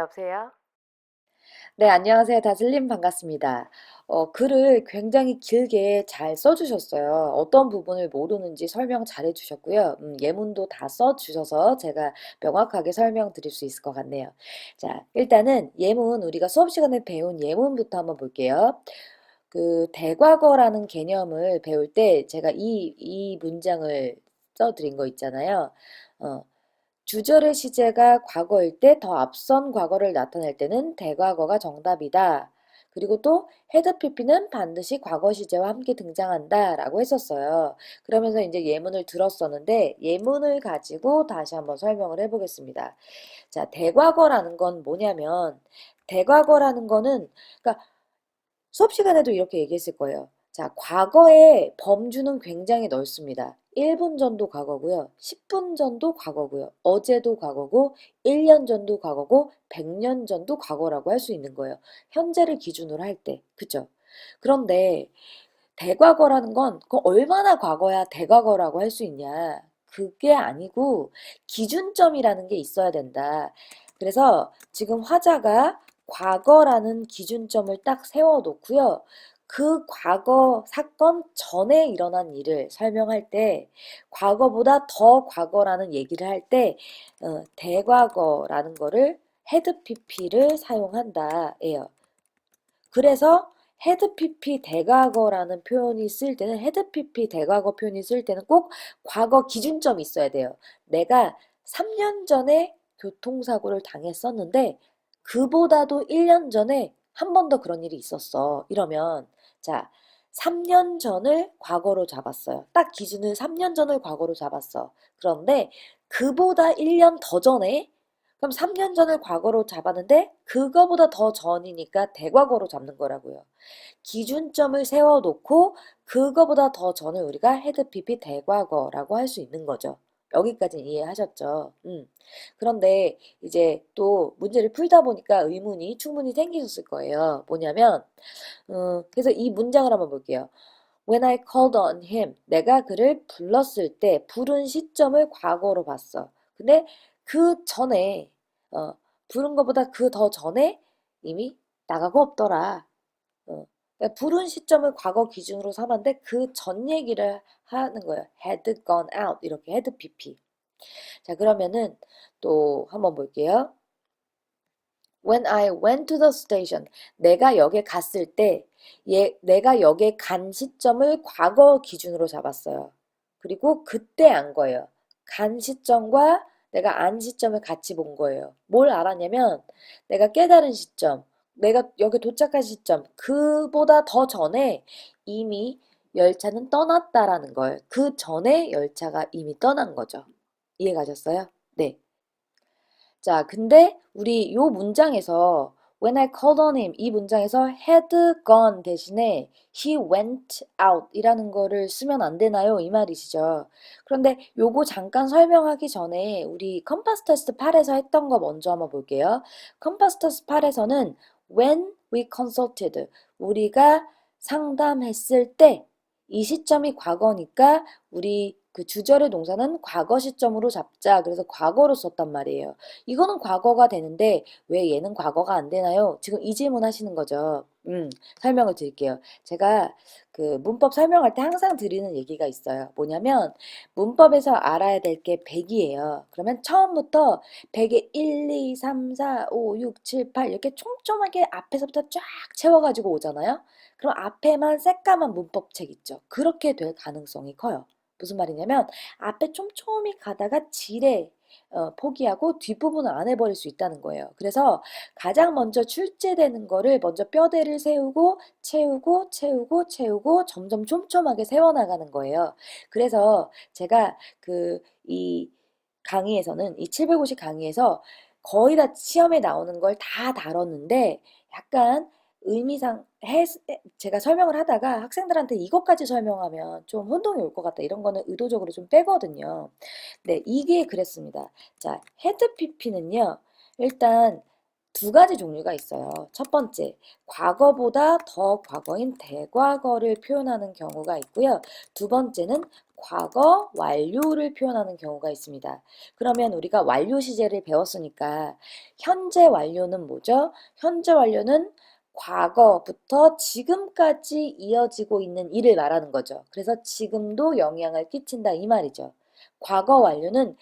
여보세요? 네, 안녕하세요. 다슬님 반갑습니다. 글을 굉장히 길게 잘 써주셨어요. 어떤 부분을 모르는지 설명 잘 해주셨고요. 예문도 다 써주셔서 제가 명확하게 설명드릴 수 있을 것 같네요. 자, 일단은 예문, 우리가 수업 시간에 배운 예문부터 한번 볼게요. 그 대과거라는 개념을 배울 때 제가 이 문장을 써드린 거 있잖아요. 어, 주절의 시제가 과거일 때 더 앞선 과거를 나타낼 때는 대과거가 정답이다. 그리고 또 헤드 PP는 반드시 과거 시제와 함께 등장한다 라고 했었어요. 그러면서 이제 예문을 들었었는데 예문을 가지고 다시 한번 설명을 해보겠습니다. 자, 대과거라는 건 뭐냐면 대과거라는 거는 그러니까 수업 시간에도 이렇게 얘기했을 거예요. 자, 과거의 범주는 굉장히 넓습니다. 1분 전도 과거고요. 10분 전도 과거고요. 어제도 과거고 1년 전도 과거고 100년 전도 과거라고 할 수 있는 거예요. 현재를 기준으로 할 때. 그죠? 그런데 대과거라는 건 그 얼마나 과거야 대과거라고 할 수 있냐? 그게 아니고 기준점이라는 게 있어야 된다. 그래서 지금 화자가 과거라는 기준점을 딱 세워놓고요. 그 과거 사건 전에 일어난 일을 설명할 때 과거보다 더 과거라는 얘기를 할 때 대과거라는 거를 헤드 PP를 사용한다예요. 그래서 헤드 PP 대과거라는 표현이 쓸 때는 헤드 PP 대과거 표현이 쓸 때는 꼭 과거 기준점이 있어야 돼요. 내가 3년 전에 교통사고를 당했었는데 그보다도 1년 전에 한 번 더 그런 일이 있었어. 이러면 자, 3년 전을 과거로 잡았어요. 딱 기준을 3년 전을 과거로 잡았어. 그런데 그보다 1년 더 전에 그럼 3년 전을 과거로 잡았는데 그거보다 더 전이니까 대과거로 잡는 거라고요. 기준점을 세워놓고 그거보다 더 전을 우리가 헤드 PP 대과거라고 할 수 있는 거죠. 여기까지 이해하셨죠? 그런데 이제 또 문제를 풀다 보니까 의문이 충분히 생기셨을 거예요. 뭐냐면, 그래서 이 문장을 한번 볼게요. When I called on him, 내가 그를 불렀을 때 부른 시점을 과거로 봤어. 근데 그 전에 어, 부른 것보다 그 더 전에 이미 나가고 없더라. 어, 그러니까 부른 시점을 과거 기준으로 삼았는데 그 전 얘기를 하는 거예요. had gone out 이렇게 had pp. 자, 그러면은 또 한번 볼게요. When I went to the station, 내가 역에 갔을 때, 내가 역에 간 시점을 과거 기준으로 잡았어요. 그리고 그때 안 거예요. 간 시점과 내가 안 시점을 같이 본 거예요. 뭘 알았냐면, 내가 깨달은 시점, 내가 여기 도착한 시점, 그보다 더 전에 이미 열차는 떠났다라는 거예요. 그 전에 열차가 이미 떠난 거죠. 이해 가셨어요? 네. 자, 근데 우리 요 문장에서 When I called on him 이 문장에서 had gone 대신에 he went out 이라는 거를 쓰면 안 되나요? 이 말이시죠. 그런데 요거 잠깐 설명하기 전에 우리 컴파스 테스트 8에서 했던 거 먼저 한번 볼게요. 컴파스 테스트 8에서는 when we consulted 우리가 상담했을 때 이 시점이 과거니까 우리 그 주절의 동사는 과거 시점으로 잡자. 그래서 과거로 썼단 말이에요. 이거는 과거가 되는데 왜 얘는 과거가 안 되나요? 지금 이 질문 하시는 거죠. 설명을 드릴게요. 제가 그 문법 설명할 때 항상 드리는 얘기가 있어요. 뭐냐면 문법에서 알아야 될 게 100이에요. 그러면 처음부터 100에 1, 2, 3, 4, 5, 6, 7, 8 이렇게 촘촘하게 앞에서부터 쫙 채워가지고 오잖아요. 그럼 앞에만 새까만 문법책 있죠. 그렇게 될 가능성이 커요. 무슨 말이냐면 앞에 촘촘히 가다가 지레 포기하고 뒷부분을 안 해버릴 수 있다는 거예요. 그래서 가장 먼저 출제되는 거를 먼저 뼈대를 세우고 채우고 채우고 채우고 점점 촘촘하게 세워나가는 거예요. 그래서 제가 그 이 강의에서는 이 750 강의에서 거의 다 시험에 나오는 걸 다 다뤘는데 약간 의미상 제가 설명을 하다가 학생들한테 이것까지 설명하면 좀 혼동이 올 것 같다. 이런 거는 의도적으로 좀 빼거든요. 네, 이게 그랬습니다. 자, 헤드 PP는요. 일단 두 가지 종류가 있어요. 첫 번째, 과거보다 더 과거인 대과거를 표현하는 경우가 있고요. 두 번째는 과거 완료를 표현하는 경우가 있습니다. 그러면 우리가 완료 시제를 배웠으니까 현재 완료는 뭐죠? 현재 완료는 과거부터 지금까지 이어지고 있는 일을 말하는 거죠. 그래서 지금도 영향을 끼친다 이 말이죠. 과거 완료는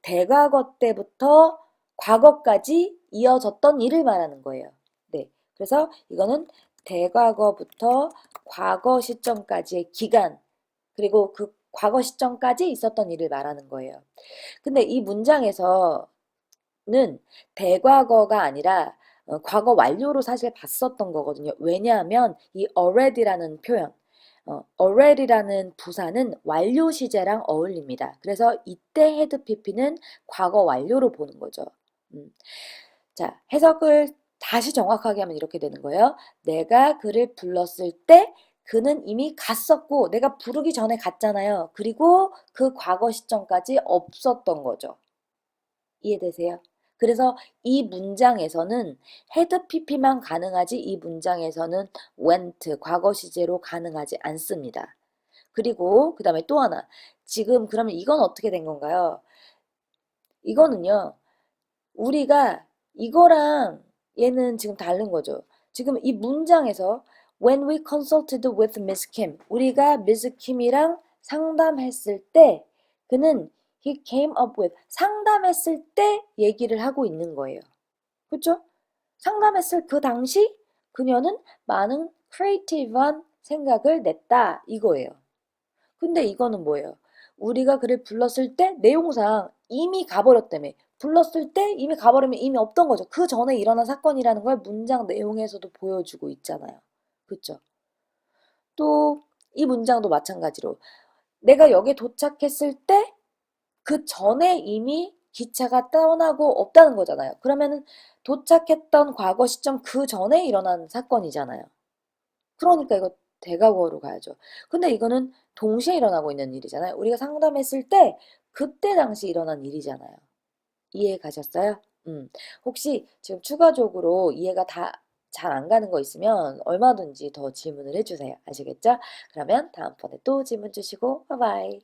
대과거 때부터 과거까지 이어졌던 일을 말하는 거예요. 네. 그래서 이거는 대과거부터 과거 시점까지의 기간, 그리고 그 과거 시점까지 있었던 일을 말하는 거예요. 근데 이 문장에서는 대과거가 아니라 과거 완료로 사실 봤었던 거거든요. 왜냐하면 이 already라는 표현, already라는 부사는 완료 시제랑 어울립니다. 그래서 이때 had pp는 과거 완료로 보는 거죠. 자, 해석을 다시 정확하게 하면 이렇게 되는 거예요. 내가 그를 불렀을 때 그는 이미 갔었고 내가 부르기 전에 갔잖아요. 그리고 그 과거 시점까지 없었던 거죠. 이해되세요? 그래서 이 문장에서는 had pp만 가능하지 이 문장에서는 went 과거 시제로 가능하지 않습니다. 그리고 그 다음에 또 하나 지금 그러면 이건 어떻게 된 건가요? 이거는요. 우리가 이거랑 얘는 지금 다른 거죠. 지금 이 문장에서 When we consulted with Miss Kim, 우리가 Miss Kim이랑 상담했을 때 그는 he came up with 상담했을 때 얘기를 하고 있는 거예요. 그렇죠? 상담했을 그 당시 그녀는 많은 크리에이티브한 생각을 냈다 이거예요. 근데 이거는 뭐예요? 우리가 그를 불렀을 때 내용상 이미 가버렸다며. 불렀을 때 이미 가버리면 이미 없던 거죠. 그 전에 일어난 사건이라는 걸 문장 내용에서도 보여주고 있잖아요. 그쵸? 또 이 문장도 마찬가지로 내가 여기 도착했을 때 그 전에 이미 기차가 떠나고 없다는 거잖아요. 그러면은 도착했던 과거 시점 그 전에 일어난 사건이잖아요. 그러니까 이거 대과거로 가야죠. 근데 이거는 동시에 일어나고 있는 일이잖아요. 우리가 상담했을 때 그때 당시 일어난 일이잖아요. 이해 가셨어요? 혹시 지금 추가적으로 이해가 다 잘 안 가는 거 있으면 얼마든지 더 질문을 해주세요. 아시겠죠? 그러면 다음번에 또 질문 주시고 바이바이.